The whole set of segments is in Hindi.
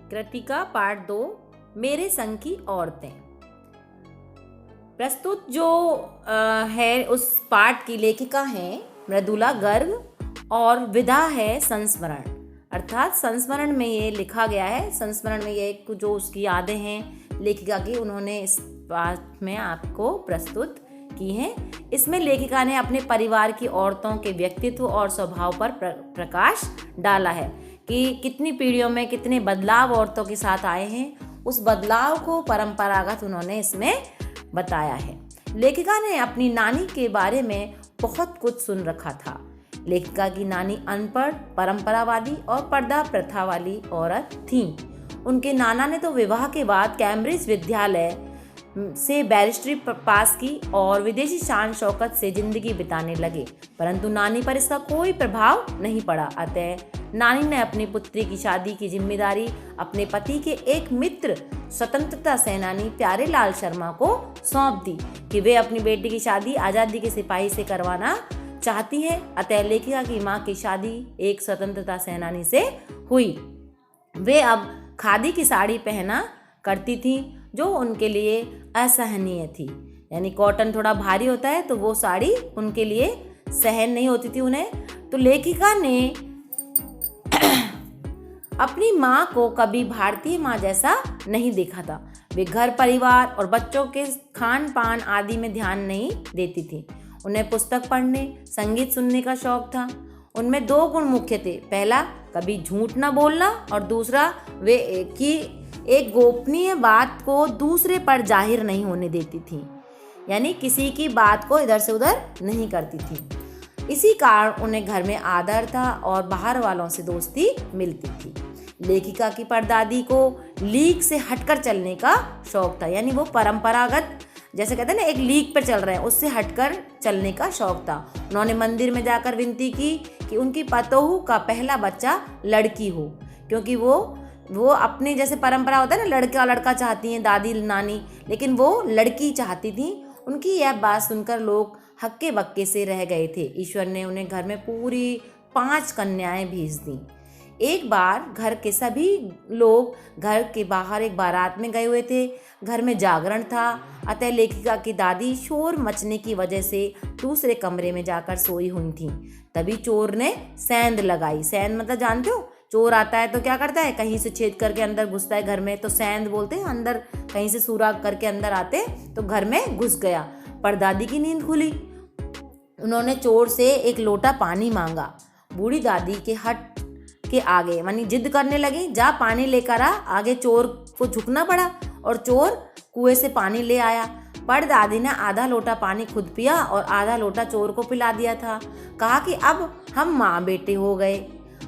कृतिका पार्ट 2 मेरे संग की औरतें। प्रस्तुत जो है उस पाठ की लेखिका हैं मृदुला गर्ग और विधा है संस्मरण। अर्थात संस्मरण में ये लिखा गया है, संस्मरण में ये जो उसकी यादें हैं लेखिका की, उन्होंने इस पाठ में आपको प्रस्तुत की हैं। इसमें लेखिका ने अपने परिवार की औरतों के व्यक्तित्व और स्वभाव पर प्रकाश डाला है कि कितनी पीढ़ियों में कितने बदलाव औरतों के साथ आए हैं। उस बदलाव को परंपरागत उन्होंने इसमें बताया है। लेखिका ने अपनी नानी के बारे में बहुत कुछ सुन रखा था। लेखिका की नानी अनपढ़, परंपरावादी और पर्दा प्रथा वाली औरत थी। उनके नाना ने तो विवाह के बाद कैम्ब्रिज विद्यालय से बैरिस्ट्री पास की और विदेशी शान शौकत से जिंदगी बिताने लगे, परंतु नानी पर इसका कोई प्रभाव नहीं पड़ा। अतः नानी ने अपनी पुत्री की शादी की जिम्मेदारी अपने पति के एक मित्र स्वतंत्रता सेनानी प्यारेलाल शर्मा को सौंप दी कि वे अपनी बेटी की शादी आज़ादी के सिपाही से करवाना चाहती हैं। अतः लेखिका की माँ की शादी एक स्वतंत्रता सेनानी से हुई। वे अब खादी की साड़ी पहना करती थी जो उनके लिए असहनीय थी, यानी कॉटन थोड़ा भारी होता है तो वो साड़ी उनके लिए सहन नहीं होती थी उन्हें। तो लेखिका ने अपनी माँ को कभी भारतीय माँ जैसा नहीं देखा था। वे घर परिवार और बच्चों के खान पान आदि में ध्यान नहीं देती थी। उन्हें पुस्तक पढ़ने, संगीत सुनने का शौक था। उनमें 2 गुण मुख्य थे। पहला, कभी झूठ न बोलना, और दूसरा, वे एक गोपनीय बात को दूसरे पर जाहिर नहीं होने देती थी, यानी किसी की बात को इधर से उधर नहीं करती थी। इसी कारण उन्हें घर में आदर था और बाहर वालों से दोस्ती मिलती थी। लेखिका की परदादी को लीक से हटकर चलने का शौक था, यानी वो परंपरागत, जैसे कहते हैं ना एक लीक पर चल रहे हैं, उससे हटकर चलने का शौक था। उन्होंने मंदिर में जाकर विनती की कि उनकी पतोहू का पहला बच्चा लड़की हो, क्योंकि वो अपने जैसे परंपरा होता है ना, लड़का लड़का चाहती हैं दादी नानी, लेकिन वो लड़की चाहती थी। उनकी यह बात सुनकर लोग हक्के बक्के से रह गए थे। ईश्वर ने उन्हें घर में पूरी 5 कन्याएं भेज दी। एक बार घर के सभी लोग घर के बाहर एक बारात में गए हुए थे। घर में जागरण था, अतः लेखिका की दादी शोर मचने की वजह से दूसरे कमरे में जाकर सोई हुई थी। तभी चोर ने सेंध लगाई। सेंध मतलब जानते हो, चोर आता है तो क्या करता है, कहीं से छेद करके अंदर घुसता है घर में, तो सेंध बोलते हैं। अंदर कहीं से सुराग करके अंदर आते तो घर में घुस गया। परदादी की नींद खुली। उन्होंने चोर से एक लोटा पानी मांगा। बूढ़ी दादी के हट के आगे मानी जिद करने लगी, जा पानी लेकर आ। आगे चोर को झुकना पड़ा और चोर कुएं से पानी ले आया। परदादी ने आधा लोटा पानी खुद पिया और आधा लोटा चोर को पिला दिया था। कहा कि अब हम माँ बेटे हो गए,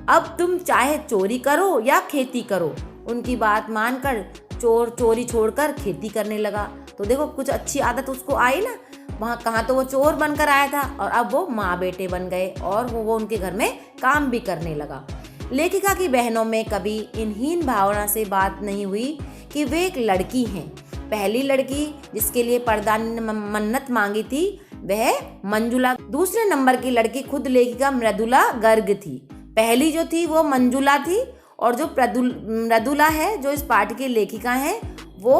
अब तुम चाहे चोरी करो या खेती करो। उनकी बात मानकर चोर चोरी छोड़कर खेती करने लगा। तो देखो कुछ अच्छी आदत उसको आई ना, वहाँ कहाँ तो वो चोर बनकर आया था और अब वो माँ बेटे बन गए और वो उनके घर में काम भी करने लगा। लेखिका की बहनों में कभी इन हीन भावना से बात नहीं हुई कि वे एक लड़की हैं। पहली लड़की जिसके लिए परदादी ने मन्नत मांगी थी वह मंजुला। दूसरे नंबर की लड़की खुद लेखिका मृदुला गर्ग थी। पहली जो थी वो मंजुला थी और जो मृदुला है जो इस पाठ की लेखिका है वो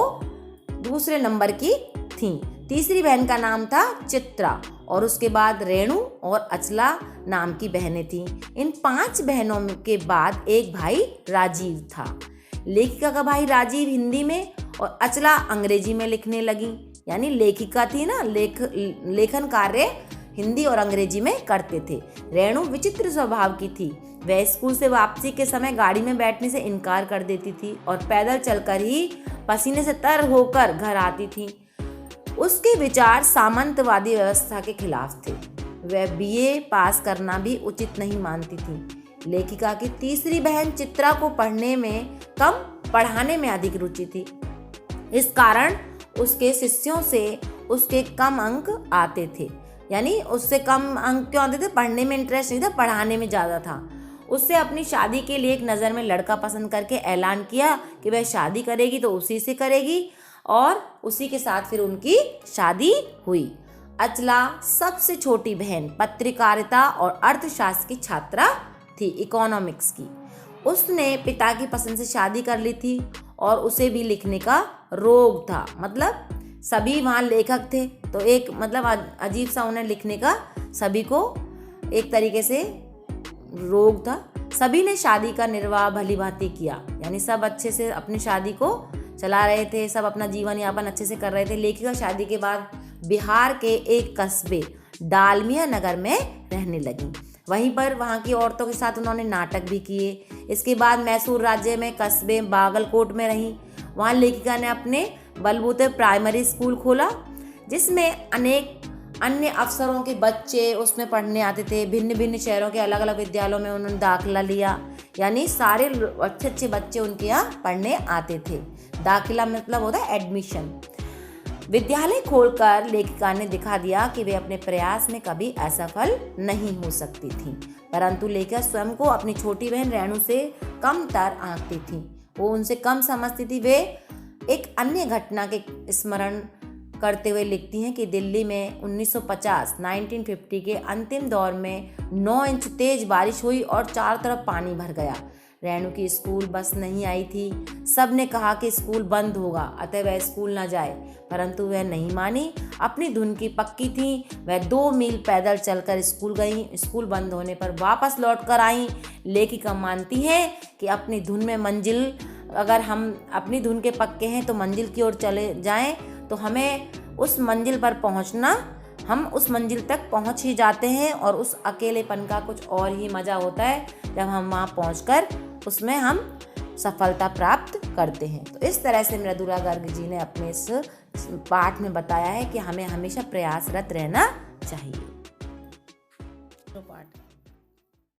दूसरे नंबर की थी। तीसरी बहन का नाम था चित्रा और उसके बाद रेणु और अचला नाम की बहनें थीं। इन 5 बहनों के बाद एक भाई राजीव था। लेखिका का भाई राजीव हिंदी में और अचला अंग्रेजी में लिखने लगी, यानी लेखिका थी ना, लेखन कार्य हिंदी और अंग्रेजी में करते थे। रेणु विचित्र स्वभाव की थी। वह स्कूल से वापसी के समय गाड़ी में बैठने से इनकार कर देती थी और पैदल चलकर ही पसीने से तर होकर घर आती थी। उसके विचार सामंतवादी व्यवस्था के खिलाफ थे। वह बीए पास करना भी उचित नहीं मानती थी। लेखिका की तीसरी बहन चित्रा को पढ़ने में कम, पढ़ाने में अधिक रुचि थी। इस कारण उसके शिष्यों से उसके कम अंक आते थे, यानी उससे कम अंक क्यों आते थे, पढ़ने में इंटरेस्ट नहीं था, पढ़ाने में ज़्यादा था। उससे अपनी शादी के लिए एक नज़र में लड़का पसंद करके ऐलान किया कि वह शादी करेगी तो उसी से करेगी और उसी के साथ फिर उनकी शादी हुई। अचला सबसे छोटी बहन पत्रकारिता और अर्थशास्त्र की छात्रा थी, इकोनॉमिक्स की। उसने पिता की पसंद से शादी कर ली थी और उसे भी लिखने का रोग था। मतलब सभी वहाँ लेखक थे तो एक मतलब अजीब सा उन्हें लिखने का सभी को एक तरीके से रोग था। सभी ने शादी का निर्वाह भली भांति किया, यानी सब अच्छे से अपनी शादी को चला रहे थे, सब अपना जीवन यापन अच्छे से कर रहे थे। लेखिका शादी के बाद बिहार के एक कस्बे डालमिया नगर में रहने लगी। वहीं पर वहाँ की औरतों के साथ उन्होंने नाटक भी किए। इसके बाद मैसूर राज्य में कस्बे बागलकोट में रहीं। वहाँ लेखिका ने अपने बलबूते प्राइमरी स्कूल खोला, जिसमें अनेक अन्य अफसरों के बच्चे उसमें पढ़ने आते थे। भिन्न भिन्न शहरों के अलग अलग विद्यालयों में उन्होंने दाखिला लिया, यानी सारे अच्छे अच्छे बच्चे उनके यहाँ पढ़ने आते थे। दाखिला मतलब होता है एडमिशन। विद्यालय खोलकर लेखिका ने दिखा दिया कि वे अपने प्रयास में कभी असफल नहीं हो सकती थी। परंतु लेखिका स्वयं को अपनी छोटी बहन रेणु से कमतर आंकती थी, वो उनसे कम समझती थी। वे एक अन्य घटना के स्मरण करते हुए लिखती हैं कि दिल्ली में 1950 के अंतिम दौर में 9 इंच तेज बारिश हुई और चारों तरफ पानी भर गया। रेणु की स्कूल बस नहीं आई थी। सब ने कहा कि स्कूल बंद होगा, अतः वह स्कूल न जाए, परंतु वह नहीं मानी। अपनी धुन की पक्की थी। वह 2 मील पैदल चलकर स्कूल गई। स्कूल बंद होने पर वापस लौट कर आई। लेखिका मानती है कि अपनी धुन में मंजिल, अगर हम अपनी धुन के पक्के हैं तो मंजिल की ओर चले जाएं तो हमें उस मंजिल पर पहुंचना, हम उस मंजिल तक पहुंच ही जाते हैं। और उस अकेलेपन का कुछ और ही मज़ा होता है जब हम वहाँ पहुंचकर उसमें हम सफलता प्राप्त करते हैं। तो इस तरह से मृदुला गर्ग जी ने अपने इस पाठ में बताया है कि हमें हमेशा प्रयासरत रहना चाहिए। पाठ